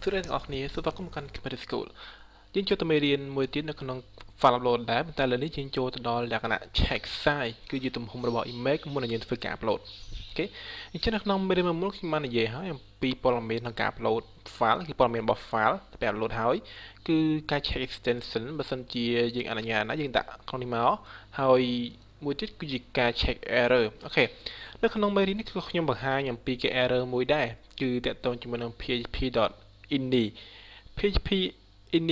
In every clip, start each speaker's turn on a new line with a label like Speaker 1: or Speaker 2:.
Speaker 1: สุดท้ายออกนี้สุดท้ายก็มันกันไปที่ school ยิงโจทย์เมเรียนมวยตีนในขนมฟาร์มโหลดได้แต่ละนี้ยิงโจทย์ดอลจากนั้นเช็คไซส์คืออยู่ตรงหัวระบบอิมเมจมันจะยิงฝึกการอัปโหลดโอเคยิงเช่นขนมเมเรียนมันมุ่งขึ้นมาในเย่ฮะอย่างปีปรมีทางการอัปโหลดไฟล์คือปรมีบอกไฟล์แต่อัปโหลดหายคือการเช็ค extension บางส่วนจียิงอะไรเงี้ยนะยิงแต่คราวนี้มาหายมวยตีคือยิงการเช็ค error โอเคแล้วขนมเมเรียนนี่คือขยมบังหาอย่างปีกับ error มวยได้คือแต่ตรงจุดมัน php.ini PHP อิน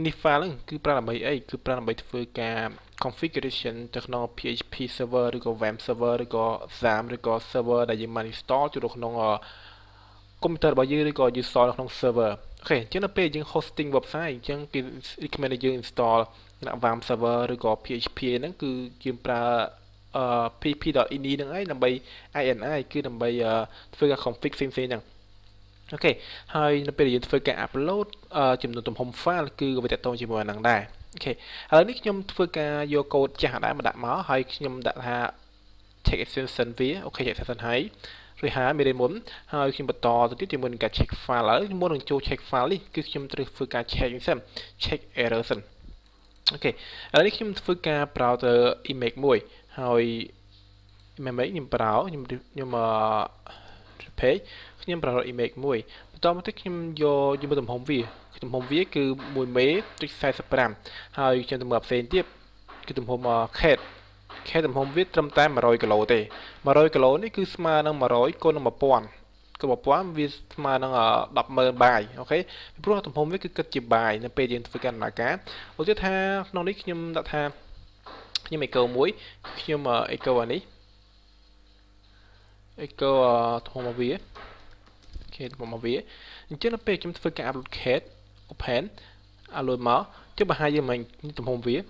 Speaker 1: นี่ไฟล์คือประมาณคือประมาณធ្វើការ configuration ទៅក្នុង PHP server ឬក៏ web server ឬក៏ XAMPP ឬក៏ server ដែលយើងបាន install ចូលក្នុងកុំព្យូទ័ររបស់យើងឬក៏ install នៅក្នុង server អូខេអញ្ចឹងនៅពេលយើង hosting website អញ្ចឹងគេ recommend ឲ្យយើង install នៅ WAMP server ឬក៏ PHP ហ្នឹងគឺយើងប្រើ php.ini ហ្នឹងឯងដើម្បី ini គឺដើម្បីធ្វើការ config ផ្សេងៗហ្នឹងโอเคហើយនៅពេលយើងធ្វើការ upload ចំនួនទំហំ file គឺវាតកតងជាមួយនឹងដែរអូខេឥឡូវនេះខ្ញុំធ្វើការយកកូដចាស់ដែរមកដាក់មកហើយខ្ញុំដាក់ថា check extension វាអូខេ check extension ហើយរួចហើយមេរៀនមុនហើយខ្ញុំបន្តទៅទៀតជាមួយនឹងការ check file ហើយមុននឹងចូល check file នេះគឺខ្ញុំត្រូវធ្វើការ check សិន check error សិនអូខេឥឡូវនេះខ្ញុំធ្វើការ browser image មួយហើយ image ខ្ញុំ browse ខ្ញុំ page ខ្ញុំប្រើ image មួយបន្តមកទៀតខ្ញុំយកទំហំវាគឺ1មេ.45ហើយខ្ញុំទំហំផ្សេងទៀតគឺទំហំ cat ទំហំវាត្រឹមតែ100គីឡូទេ100គីឡូនេះគឺស្មើនឹង100គុណនឹង1000គឺ1000វាស្មើនឹង100000បាយអូខេពីព្រោះទំហំវាគឺគិតជាបាយនៅពេលយើងធ្វើការដំណើរការឧទាហរណ៍ថាក្នុងនេះខ្ញុំដាក់ថាខ្ញុំ echo មួយខ្ញុំ echo អានេះ echo ទំហំវាโอเคទំហំវាអញ្ចឹងនៅពេលខ្ញុំធ្វើការ upload cat open upload មកចុះបង្ហាញយើងមិញទំហំវាអូ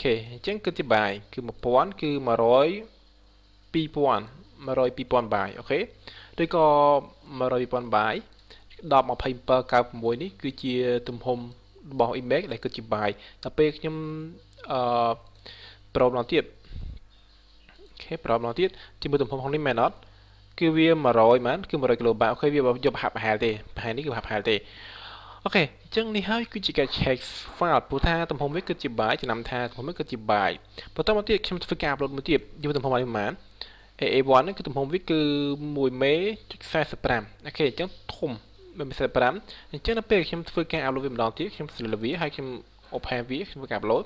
Speaker 1: ខេអញ្ចឹងគឺជាបាយគឺ1000គឺ100 2000បាយអូខេឬក៏100,000បាយ102796នេះគឺជាទំហំរបស់ image ដែលគឺជាបាយដល់ពេលខ្ញុំប្រូម្ដងទៀតអូខេប្រូម្ដងទៀតជាមួយទំហំក្នុងនេះមែនអត់គឺវា100មែនគឺ100គីឡូបាយអូខេវាយកប្រហែលទេប្រហែលនេះគឺប្រហែលទេអូខេអញ្ចឹងនេះហើយគឺជាការ check file ព្រោះថាទំហំវាគឺជាបាយចំណាំថាទំហំវាគឺជាបាយបន្តមកទៀតខ្ញុំធ្វើការ upload មួយទៀតយកទំហំនេះប្រហែល AA1 នេះគឺទំហំវាគឺ1មេ.45អូខេអញ្ចឹងធំ1.45អញ្ចឹងដល់ពេលខ្ញុំធ្វើការ upload វាម្ដងទៀតខ្ញុំ select វាហើយខ្ញុំ open វាខ្ញុំធ្វើការ upload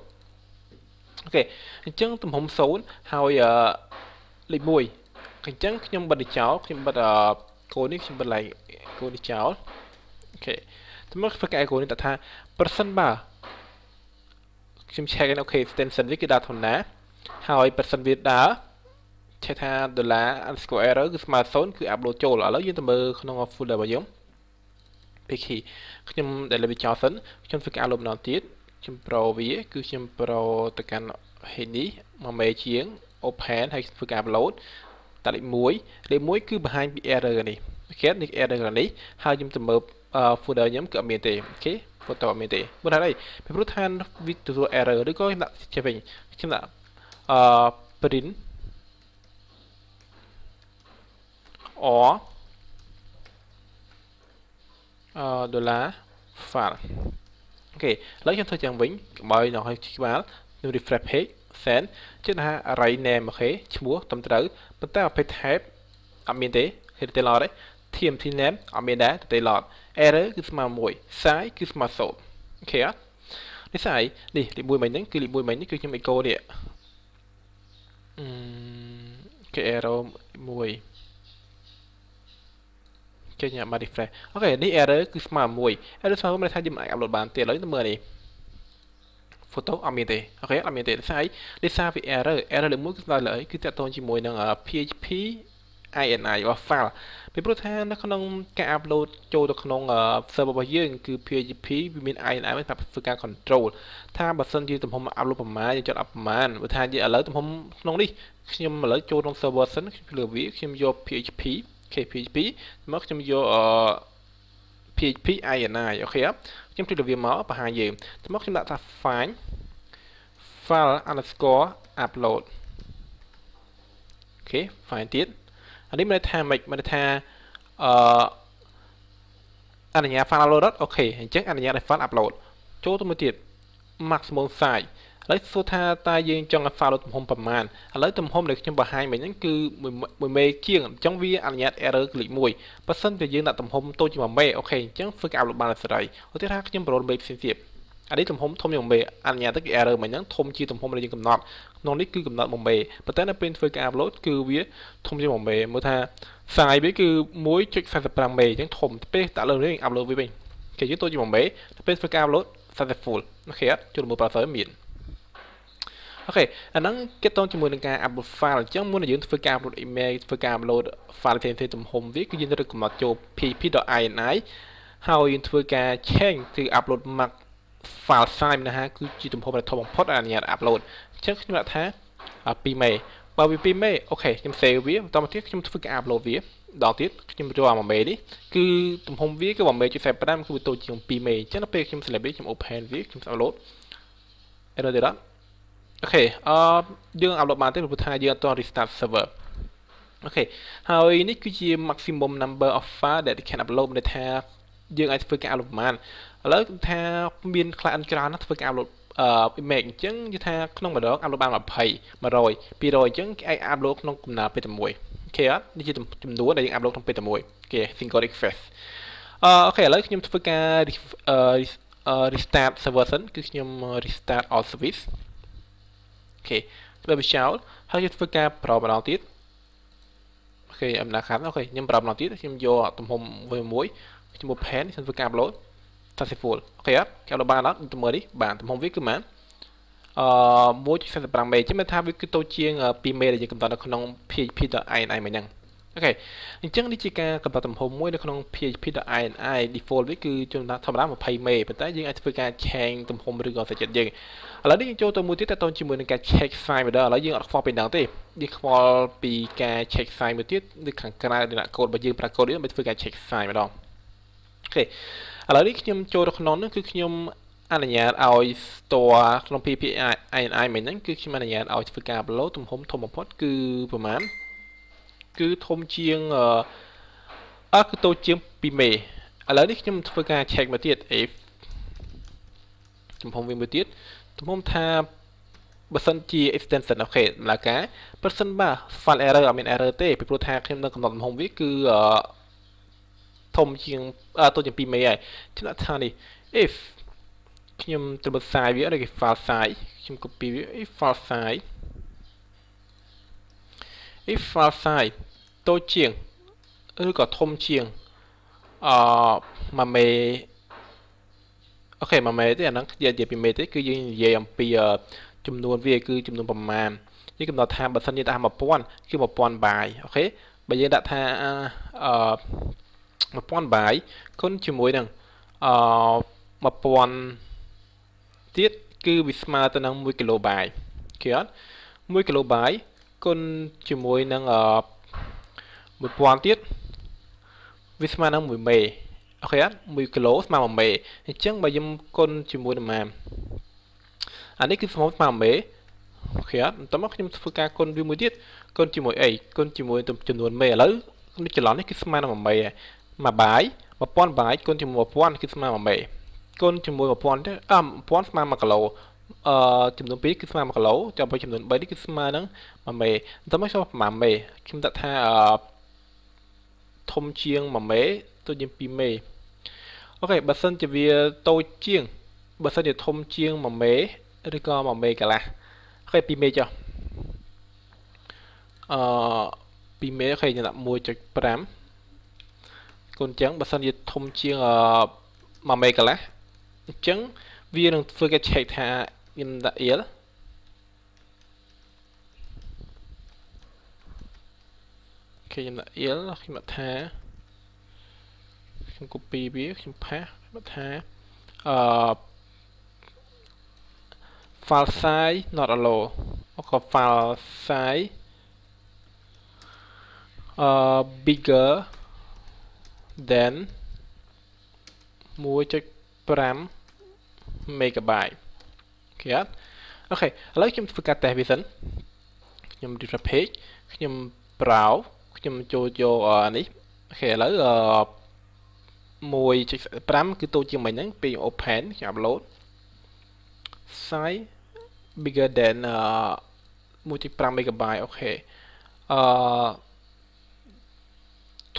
Speaker 1: អូខេអញ្ចឹងទំហំ0ហើយលេខ1អញ្ចឹងខ្ញុំបិទចោលខ្ញុំបិទកូដនេះខ្ញុំបិទឡើងកូដនេះចោលអូខេទៅមកធ្វើការកូដនេះដាក់ថា ប្រសិនបើខ្ញុំ check អូខេ extension វាគឺដើរធម្មតាហើយ ប្រសិនវាដើរឆែកថា $_error គឺស្មើ0គឺ upload ចូលឥឡូវយើងទៅមើលក្នុង folder របស់យើង PHP ខ្ញុំ delete វាចោលសិនខ្ញុំធ្វើការ upload ម្ដងទៀតខ្ញុំ pro វាគឺខ្ញុំ pro ទៅកាន់ head នេះមកមេជាង open ហើយធ្វើការ upload តាលេខ1គឺបង្ហាញពី error នេះអូខេនេះ error នេះហើយខ្ញុំទៅមើល folder ខ្ញុំគឺអត់មានទេអូខេ photo អត់មានទេព្រោះថាអីពីព្រោះថាវាទទួល error ឬក៏ខ្ញុំដាក់ចេះវិញខ្ញុំដាក់print or $file អូខេឥឡូវខ្ញុំធ្វើយ៉ាងវិញកុំឲ្យនៅឲ្យច្បាស់ខ្ញុំ refresh page send ជឿថា array name អូខេឈ្មោះត្រឹមត្រូវប៉ុន្តែ page type អត់មានទេ Taylor ទេ tmt name អត់មានដែរ Taylor error គឺស្មើ1 size គឺស្មើ0អូខេអត់នេះ size នេះលេខ1មិញហ្នឹងគឺលេខ1មិញនេះគឺខ្ញុំ echo នេះគេ error 1ចេញមក refresh អូខេនេះ error គឺស្មើ1 error ស្មើ1មានន័យថាយើងអាច upload បានទេឥឡូវទៅមើលនេះ photo អត់មានទេអូខេអត់មានទេដោយសារវា error លេខ1គឺស្មើលើអីគឺតកតងជាមួយនឹង PHP ini របស់ file ពីព្រោះថានៅក្នុងការ upload ចូលទៅក្នុង server របស់យើងគឺ PHP វាមាន ini សម្រាប់ធ្វើការ control ថាបើសិនជាទំហំ upload ប្រមាណយើងចង់ up ប្រមាណបើថាយើងឥឡូវទំហំក្នុងនេះខ្ញុំឥឡូវចូលក្នុង server សិនខ្ញុំលើវាខ្ញុំយក PHP មកខ្ញុំយក PHP ini អូខេខ្ញុំគ្លីកលើវាមកបង្ហាញយើងទៅមកខ្ញុំដាក់ថា find file underscore upload អូខេ find ទៀតអានេះមានន័យថាម៉េចមានន័យថា អនុញ្ញាត file upload អត់អូខេអញ្ចឹងអនុញ្ញាតឲ្យ file upload ចូលទៅមើលទៀត maximum size ឥឡូវសួរថាតើយើងចង់ឲ្យ file ទំហំប្រមាណឥឡូវទំហំដែលខ្ញុំបង្ហាញមិញហ្នឹងគឺ1មេជាងអញ្ចឹងវាអនុញ្ញាត error คลิก1បើសិនជាយើងដាក់ទំហំតូចជាង1មេអូខេអញ្ចឹងធ្វើការ upload បានស្រីឧទាហរណ៍ខ្ញុំប្រូនមេផ្សេងទៀតអានេះទំហំធំជាង1មេអនុញ្ញាតទៅគឺ error មិញហ្នឹងធំជាទំហំដែលយើងកំណត់ក្នុងនេះគឺកំណត់1មេប៉ុន្តែនៅពេលធ្វើការ upload គឺវាធំជាង1មេមើលថា size វាគឺ 1.45 មេអញ្ចឹងធំទៅពេលដាក់លើនេះ upload វាវិញគេយើងតូចជាង1មេទៅពេលធ្វើការ upload 40 full អូខេអត់ចូលមើល browser មានអូខេអាហ្នឹងគេតងជាមួយនឹងការ upload file អញ្ចឹងមុននឹងយើងធ្វើការ upload email ធ្វើការ upload file ផ្សេងៗទំហំវាគឺយើងត្រូវកំណត់ចូល php.ini ហើយយើងធ្វើការ change គឺ upload max file size ណាគឺជាទំហំដែលធំបំផុតដែលអនុញ្ញាត upload អញ្ចឹងខ្ញុំដាក់ថា2មេបើវា2មេអូខេខ្ញុំ save វាបន្តមកទៀតខ្ញុំធ្វើការ upload វាដល់ទៀតខ្ញុំចូល1មេនេះគឺទំហំវាគឺ1មេ.45គឺវាតូចជាង2មេអញ្ចឹងដល់ពេលខ្ញុំ select វាខ្ញុំ open វាខ្ញុំ upload error ទេដល់អូខេយើង upload បានទេព្រោះថាយើងអត់ទាន់ restart server អូខេហើយនេះគឺជា maximum number of file that you can upload ន័យថាយើងអាចធ្វើការ upload ប្រហែលឥឡូវថាមានclientច្រើនណាស់ធ្វើការ upload image អញ្ចឹងនិយាយថាក្នុងម្ដង upload បាន20 100 200អញ្ចឹងគេអាច upload ក្នុងកំណើពេលតែមួយអូខេអត់នេះជាចំនួនដែលយើង upload ក្នុងពេលតែមួយគេ single request អូខេឥឡូវខ្ញុំធ្វើការ restart server សិនគឺខ្ញុំ restart all service អូខេបើវាចោលហើយយើងធ្វើការប្រោម្ដងទៀតអូខេអំណាខាត់អូខេខ្ញុំប្រោម្ដងទៀតខ្ញុំយកទំហំមួយខ្ញុំ open ខ្ញុំធ្វើការ upload 40 full អូខេអត់គេ upload បានអត់ទៅមើលនេះបានទំហំវាគឺប៉ុន្មាន1.45 មេអញ្ចឹងមានថាវាគឺតូចជាង2មេដែលយើងកំណត់នៅក្នុង php.ini មិញហ្នឹងអូខេអញ្ចឹងនេះជាការកំណត់ទំហំមួយនៅក្នុង php.ini default វាគឺធម្មតា20មេប៉ុន្តែយើងអាចធ្វើការ change ទំហំឬក៏សាច់ចិត្តយើងឥឡូវនេះយើងចូលទៅមួយទៀតតើតើជាមួយនឹងការ check size ម្ដងឥឡូវយើងអត់ខ្វល់ពីហ្នឹងទេយើងខ្វល់ពីការ check size មួយទៀតនៅខាងក្រៅនៃកូដរបស់យើងប្រាកូដនេះដើម្បីធ្វើការ check size ម្ដងអូខេឥឡូវនេះខ្ញុំចូលទៅក្នុងនោះគឺខ្ញុំអនុញ្ញាតឲ្យ store ក្នុង PHP.ini មិញហ្នឹងគឺខ្ញុំអនុញ្ញាតឲ្យធ្វើការ upload ទំហំធំបំផុតគឺប្រហែលគឺធំជាងគឺតូចជាង2មេឥឡូវនេះខ្ញុំធ្វើការ check មកទៀត if ទំហំវាមួយទៀតទំហំថាបើសិនជា extension អូខេដំណើរការបើសិនបើ file error អត់មាន error ទេពីព្រោះថាខ្ញុំនៅកំណត់ទំហំវាគឺធំជាងតូចជាង2មេហើយខ្ញុំដាក់ថានេះ if ខ្ញុំទៅមើល size វានេះគេ file size ខ្ញុំ copy វា if file size តូចជាងឬក៏ធំជាង1មេអូខេ1មេទេអាហ្នឹងនិយាយពីមេទេគឺយើងនិយាយអំពីចំនួនវាគឺចំនួនប្រមាណយើងកំណត់ថាបើសិនយើងដាក់ 1000 គឺ1000 បាយអូខេបើយើងដាក់ថា1000 បាយគុណជាមួយនឹង1000ទៀតគឺវាស្មើទៅនឹង1គីឡូបាយគេអត់1គីឡូបាយគុណជាមួយនឹង1000ទៀតវាស្មើនឹង1មេអូខេអត់1គីឡូស្មើ1មេអញ្ចឹងបើយើងគុណជាមួយនឹងម៉ានអានេះគឺស្មើ1មេអូខេអត់បន្តមកខ្ញុំធ្វើការគុណវាមួយទៀតគុណជាមួយអីគុណជាមួយចំនួនមេឥឡូវនេះចន្លោះនេះគឺស្មើនឹង1មេ1បាយ1000បាយគុណជាមួយ1000គឺស្មើ1មេគុណជាមួយ1000ទេ1000ស្មើ1គីឡូចំនួន2គឺស្មើ1គីឡូចាំបើចំនួន3នេះគឺស្មើនឹង1មេបន្តមកចូលប្រមាណមេខ្ញុំដាក់ថាធំជាង1មេតូចជាង2មេអូខេបើសិនជាវាតូចជាងបើសិនជាធំជាង1មេឬក៏1មេកន្លះអូខេ2មេចុះ2មេអូខេខ្ញុំដាក់ 1.5 គុណអញ្ចឹងបើសិនជាធំជាង1មេកន្លះអញ្ចឹងវានឹងធ្វើការ check ថាខ្ញុំដាក់ il ខ្ញុំដាក់ il ខ្ញុំដាក់ថាខ្ញុំ copy វាខ្ញុំ paste ដាក់ថាfile size not allow ឬក៏ file size bigger than 1.5 megabyte គេអត់អូខេឥឡូវខ្ញុំធ្វើការតេស្តវាសិនខ្ញុំ refresh page ខ្ញុំ browse ខ្ញុំចូលយកនេះអូខេឥឡូវ 1.5 គឺតូចជាងមិញហ្នឹងពេល open ខ្ញុំ upload size bigger than 1.5 megabyte អូខេ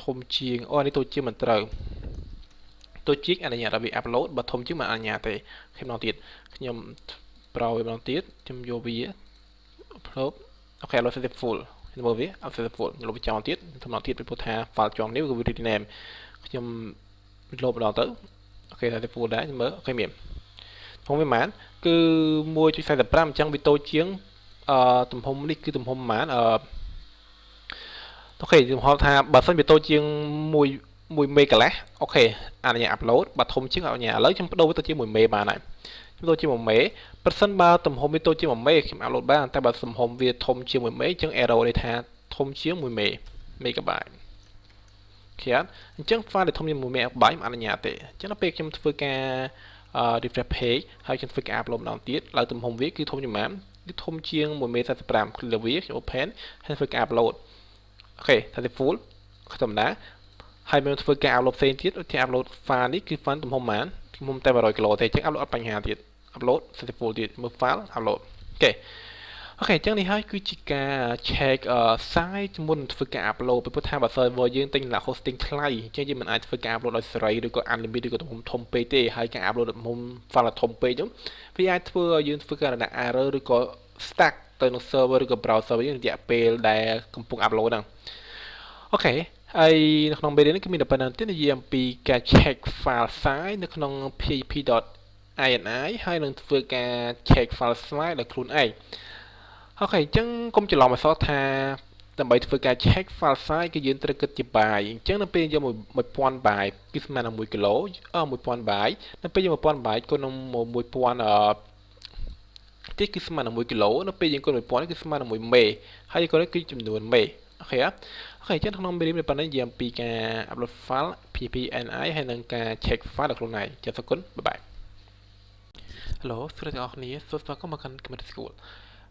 Speaker 1: ធំជាងនេះតូចជាងមិនត្រូវតូចជាងអនុញ្ញាតឲ្យវា upload បើធំជាងមិនអនុញ្ញាតទេខ្ញុំម្ដងទៀតខ្ញុំប្រូវាម្ដងទៀតខ្ញុំយកវា upload អូខេ upload successful ខ្ញុំមើលវា successful ខ្ញុំលុបវាចោលទៀតម្ដងទៀតពីព្រោះថា file ជាប់នេះគឺ rename ខ្ញុំលុបម្ដងទៅអូខេ successful ដែរខ្ញុំមើលអូខេមានធំវាប៉ុន្មានគឺ 1.45 អញ្ចឹងវាតូចជាងទំហំនេះគឺទំហំប៉ុន្មានអូខេខ្ញុំហៅថាបើសិនវាតូចជាង1 មេកន្លះអូខេអនុញ្ញាត upload បើធំជាងអនុញ្ញាតឥឡូវខ្ញុំបដូរវាទៅជា1 មេបានហើយខ្ញុំបដូរជា1 មេប្រសិនបើទំហំវាតូចជាង1 មេខ្ញុំ upload បានតែបើទំហំវាធំជាង1 មេអញ្ចឹង error ន័យថាធំជាង1 megabyte ឃើញអញ្ចឹង file ដែលធំជាង1 megabyte មិនអនុញ្ញាតទេអញ្ចឹងដល់ពេលខ្ញុំធ្វើការrefresh page ហើយខ្ញុំធ្វើការ upload ម្ដងទៀតឡើយទំហំវាគឺធំជាងប៉ុន្មានគឺធំជាង 1.45 clear វាខ្ញុំ open ហើយធ្វើការ upload អូខេ successful ធម្មតាហើយមានធ្វើការ upload ផ្សេងទៀតដូចជា upload file នេះគឺ file ទំហំប៉ុន្មានទំហំតែ100 គីឡូទេអញ្ចឹង upload អត់បញ្ហាទៀត upload successful ទៀតមើល file upload អូខេអញ្ចឹងនេះហើយគឺជាការ check size មុនធ្វើការ upload ពីព្រោះថាបើ server យើងទិញដាក់ hosting ថ្លៃអញ្ចឹងយើងមិនអាចធ្វើការ upload ដោយសេរីឬក៏ unlimited ឬក៏ទំហំធំពេកទេហើយការ upload ទំហំ file ធំពេកនោះវាអាចធ្វើឲ្យយើងធ្វើការដាក់ error ឬក៏ stuck ទៅនឹង server ឬក៏ browser យើងរយៈពេលដែលកំពុង upload ហ្នឹងអូខេហើយនៅក្នុងមេរៀននេះគឺមានតែប៉ុណ្្នឹងទេនិយាយអំពីការ check file size នៅក្នុង php.ini ហើយនឹងធ្វើការ check file size ដោយខ្លួនឯងអូខេអញ្ចឹងកុំច្រឡំអក្សរថាដើម្បីធ្វើការ check file size គឺយើងត្រូវគិតជាបាយអញ្ចឹងនៅពេលយក1000 byte គឺស្មើនឹង1គីឡូ1000 byte នៅពេលយក1000 byte គុណនឹង1000ទីគឺស្មើនឹង1គីឡូនៅពេលយើងគុណ1000គឺស្មើនឹង1មេហើយគុណនេះគឺចំនួនមេអូខេអញ្ចឹងក្នុងមេរៀននេះប៉ុណ្ណេះនិយាយអំពីការ upload file php.ini ហើយនឹងការ check file ដល់ខ្លួនឯងចាសអរគុណបាយបាយ Hello សួស្តីអ្នកនរសូមស្វាគមន៍មកកាន់ Khmer School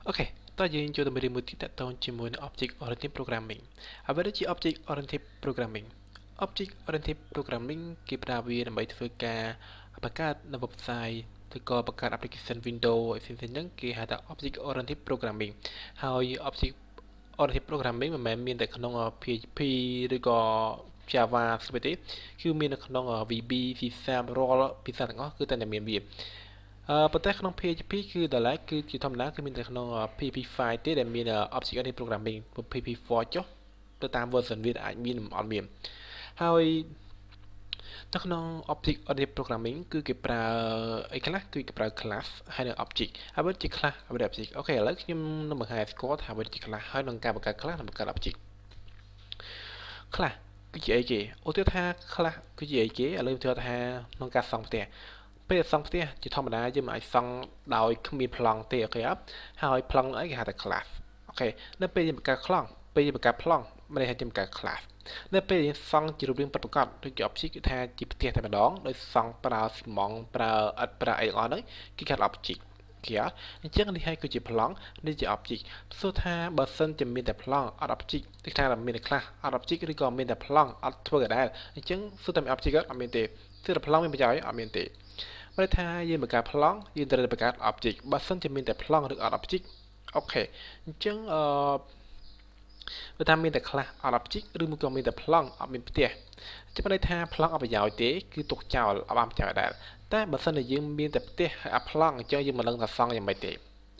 Speaker 1: អូខេតើយើងចូលទៅមេរៀនមួយទៀតតកតងជាមួយនឹង Object Oriented Programming អ្វីដែលជា Object Oriented Programming Object Oriented Programming គេប្រើវាដើម្បីធ្វើការបង្កើតនៅ website ឬក៏បង្កើត application Windows ផ្សេងៗហ្នឹងគេហៅថា Object Oriented Programming ហើយ Object Oriented Programming មិនមែនមានតែក្នុង PHP ឬក៏ JavaScript ទេគឺមាននៅក្នុង VB C# រាល់ភាសាទាំងអស់គឺតែមានវាប៉ុន្តែក្នុង PHP គឺដល់ឡែកគឺជាធម្មតាគឺមានតែក្នុង PHP5 ទេដែលមាន Object Oriented Programming PHP4 ចុះទៅតាម version វាអាចមានអត់មានហើយនៅក្នុង Object Oriented Programming គឺគេប្រើអីខ្លះគឺគេប្រើ class ហើយនិង object ហើយវាជា class ហើយ object អូខេឥឡូវខ្ញុំនឹងបង្ហាញស្គាល់ថាវាជា class ហើយនឹងការបង្កើត class និងបង្កើត object class គឺជាអីគេឧទាហរណ៍ថា class គឺជាអីគេឥឡូវឧទាហរណ៍ថាក្នុងការសង់ផ្ទះពេលសង់ផ្ទះជាធម្មតាយើងមិនអាចសង់ដោយគ្មានប្លង់ទេអូខេហើយប្លង់អីគេហៅថា class អូខេនៅពេលយើងបង្កើតប្លង់ពេលយើងបង្កើតប្លង់មិនได้ថាយើងបង្កើត class នៅពេលយើងសង់ជារូបរាងពិតប្រាកដដូចជា object គឺថាជាផ្ទះតែម្ដងដោយសង់ប្រើស៊ីម៉ងត៍ប្រើឥដ្ឋប្រើអីអស់ហ្នឹងគេហៅ object គេអញ្ចឹងនេះហើយគឺជាប្លង់នេះជា object សួរថាបើសិនជាមានតែប្លង់អត់ object គឺថាមានតែ class អត់ object ឬក៏មានតែប្លង់អត់ធ្វើដដែលអញ្ចឹងសួរតែមាន object អត់មានទេគឺតែប្លង់មានប្រយោជន៍អត់មានទេបើថាយើងបង្កើតប្លង់យើងត្រូវបង្កើត object បើសិនជាមានតែប្លង់ឬអត់ object អូខេអញ្ចឹងបើថាមានតែ class អត់ object ឬមួយក៏មានតែប្លង់អត់មានផ្ទះចាំន័យថាប្លង់អត់ប្រយោជន៍ទេគឺទុកចោលអត់បានប្រយោជន៍ដែរតែបើសិនជាយើងមានតែផ្ទះហើយអត់ប្លង់អញ្ចឹងយើងមិនដឹងថាសង់យ៉ាងម៉េចទេ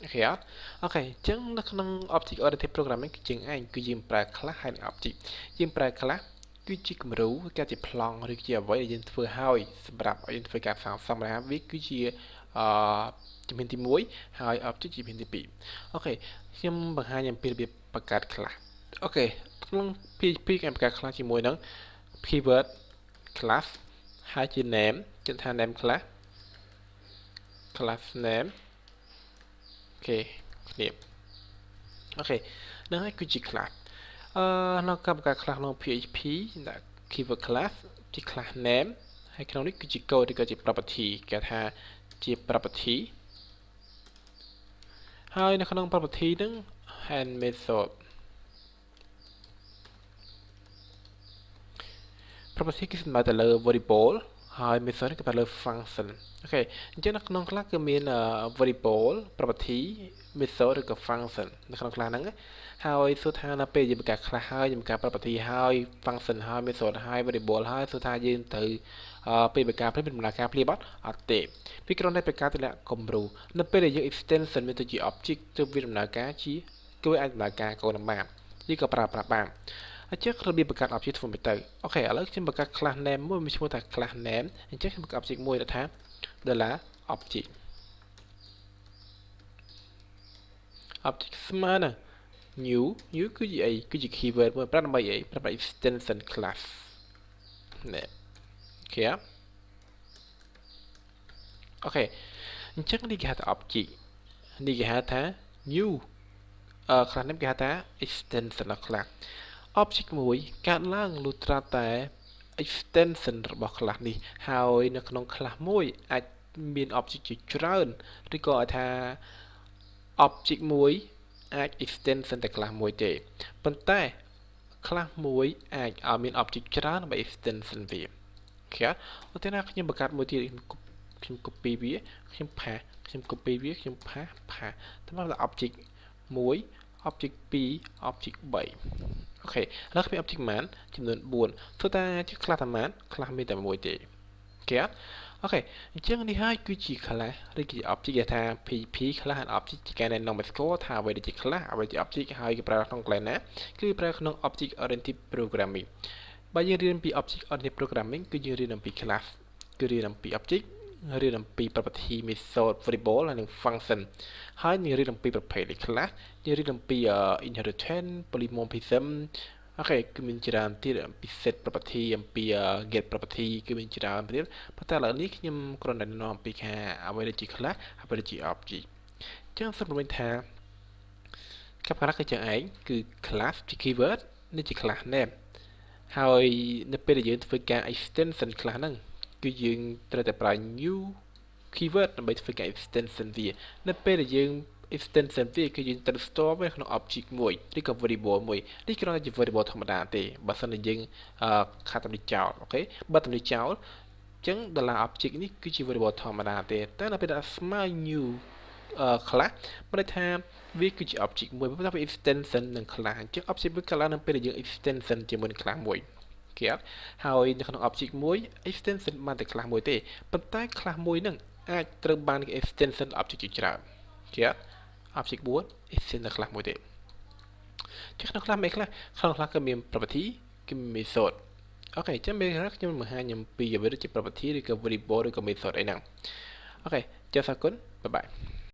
Speaker 1: អូខេអត់អូខេអញ្ចឹងនៅក្នុង Object Oriented Programming គឺយើងឯងគឺយើងប្រើ class ហើយ object យើងប្រើ class គឺជាគំរូគេជាប្លង់ឬជាអ្វីដែលយើងធ្វើឲ្យសម្រាប់ឲ្យយើងធ្វើការសាងសង់ណាវាគឺជាជំហានទី1ហើយ object ជាជំហានទី2អូខេខ្ញុំបង្ហាញអំពីរបៀបបង្កើត class អូខេក្នុង PHP គេបង្កើត class ជាមួយនឹង keyword class ហើយជា name គេថា name class name អូខេគ្នាអូខេនឹងហើយគឺជា class នៅការបង្កើត class ក្នុង PHP ដាក់ keyword class ជា class name ហើយក្នុងនេះគឺជា code ឬក៏ជា property គេថាជា property ហើយនៅក្នុង property ហ្នឹង and method property គឺសំដៅទៅលើ variable ហើយ method គឺទៅលើ function អូខេអញ្ចឹងនៅក្នុងខ្លះគឺមាន variable property method ឬក៏ function នៅក្នុងខ្លះហ្នឹងហើយសួរថានៅពេលយើងបង្កើតខ្លះហើយយើងបង្កើត property ហើយ function ហើយ method ហើយ variable ហើយសួរថាយើងទៅពេលបង្កើតមានដំណើរការភ្លាមអត់ទេពីគ្រាន់តែបង្កើតទម្លាក់គំរូនៅពេលដែលយើង extension មានទៅជា object ទើបវាដំណើរការជាគឺអាចដំណើរការកូននឹងបានឬក៏ប្រើប្រាស់បានអញ្ចឹងរបៀបបង្កើត object ធ្វើមិនទៅអូខេឥឡូវខ្ញុំបង្កើត class name មួយមានឈ្មោះថា class name អញ្ចឹងខ្ញុំបង្កើត object មួយដែលថា $object ស្មើនឹង new គឺជាអីគឺជា keyword មួយប្រើដើម្បីអីប្រើ extension class ណែអូខេអូខេអញ្ចឹងនេះគេហៅថា object នេះគេហៅថា new class name គេហៅថា extension class object មួយកើតឡើងលុះត្រាតែ extension របស់ class នេះហើយនៅក្នុង class មួយអាចមាន object ជាច្រើនឬក៏អាចថា object មួយអាច extension តែ class មួយទេប៉ុន្តែ class មួយអាចឲ្យមាន object ច្រើនដើម្បី extension វាអូខេឧទាហរណ៍ខ្ញុំបង្កើតមួយទៀតខ្ញុំ copy វាខ្ញុំ paste ខ្ញុំ copy វាខ្ញុំ paste តែមកដល់ object 1 object 2 object 3អូខេឥឡូវគ្មាន object ប៉ុន្មានចំនួន4ទោះតែជា class តែប៉ុន្មាន class មានតែមួយទេអូខេអូខេអញ្ចឹងនេះហើយគឺជា class ឬគឺជា object គេថា PHP class and object ជាការណែនាំឲ្យស្គាល់ថាអ្វីដែលជា class អ្វីជា object ហើយគេប្រើក្នុង class ណាគឺប្រើក្នុង object oriented programming បើយើងរៀនពី object oriented programming គឺយើងរៀនអំពី class គឺរៀនអំពី object រៀនអំពី property method variable និង function ហើយនឹងរៀនអំពីប្រភេទ class យើងរៀនអំពី inheritance polymorphism អូខេគឺមានច្រើនទៀតអំពី set property អំពី get property គឺមានច្រើនទៀតប៉ុន្តែឥឡូវនេះខ្ញុំគ្រាន់តែនាំអំពីថាអ្វីដែលជា class អ្វីដែលជា object អញ្ចឹងសូមបញ្ជាក់ថាកប្បារគឺចឹងឯងគឺ class ជា keyword នេះជា class name ហើយនៅពេលដែលយើងធ្វើការ extension class ហ្នឹងគឺយើងត្រូវតែប្រើ new keyword ដើម្បីធ្វើការ extension វានៅពេលដែលយើង extension វាគឺយើងត្រូវ store វាក្នុង object មួយឬក៏ variable មួយនេះគ្រាន់តែជា variable ធម្មតាទេបើសិនជាយើងខាត់តម្រិចចោលអូខេបើតម្រិចចោលអញ្ចឹង $object នេះគឺជា variable ធម្មតាទេតែនៅពេលដែលស្មើ new class មានន័យថាវាគឺជា object មួយព្រោះថាវា extension នឹង class អញ្ចឹង object វាកើតឡើងនៅពេលដែលយើង extension ជាមួយនឹង class មួយគេហើយនៅក្នុង object មួយ extension បានតែ class មួយទេប៉ុន្តែ class មួយហ្នឹងអាចត្រូវបានគេ extension object ជាច្រើនគេ object 4 extension នៅ class មួយទេចុះក្នុង class មាន class ក្នុង class គឺមាន property គឺមាន method អូខេអញ្ចឹងមានខ្ញុំបង្ហាញអំពីអ្វីដូចជា property ឬក៏ variable ឬក៏ method អីហ្នឹងអូខេចុះអរគុណបាយបាយ